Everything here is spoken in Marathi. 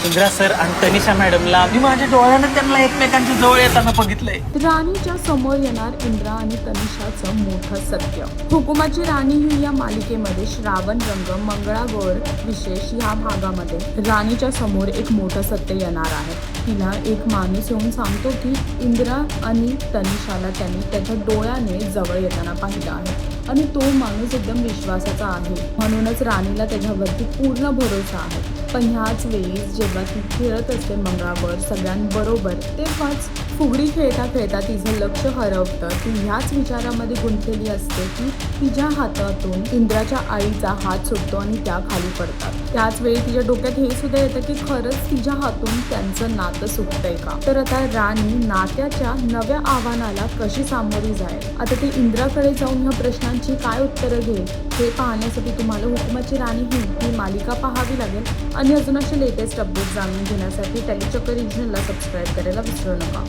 इंदिरा सर आणि तनिषा मॅडमला मी माझ्या डोळ्यानं त्यांना एकमेकांच्या जवळ येताना बघितलंय. राणीच्या समोर येणार इंद्रा आणि तनिषाचं मोठं सत्य. हुकुमाची राणी ही या मालिकेमध्ये श्रावण रंग मंगळागौर विशेष या भागामध्ये राणीच्या समोर एक मोठं सत्य येणार आहे. तिला एक माणूस येऊन सांगतो की इंदिरा आणि तनिषाला त्यांनी त्याच्या डोळ्याने जवळ येताना पाहिलं आहे आणि तो माणूस एकदम विश्वासाचा आहे, म्हणूनच राणीला त्याच्यावरती पूर्ण भरोसा आहे. पण ह्याच वेळी जेव्हा ती खेळत असते मंगळावर सगळ्यांबरोबर, तेव्हाच फुगडी खेळता खेळता तिचं लक्ष हरवतं. ती ह्याच विचारामध्ये गुंतलेली असते की तिच्या हातातून इंद्राच्या आईचा हात सुटतो आणि त्या खाली पडतात. त्याच वेळी तिच्या डोक्यात हे सुद्धा येतं की खरंच तिच्या हातून त्यांचं नातं सुटतंय का. तर आता राणी नात्याच्या नव्या आव्हानाला कशी सामोरी जाईल, आता ती इंद्राकडे जाऊन ह्या प्रश्नांची काय उत्तरं घेईल हे पाहण्यासाठी तुम्हाला हुकुमाची राणी ही मालिका पाहावी लागेल. आणि अजून असे लेटेस्ट अपडेट जाणून घेण्यासाठी टेलीचक्कर रिजनला सबस्क्राईब करायला विसरू नका.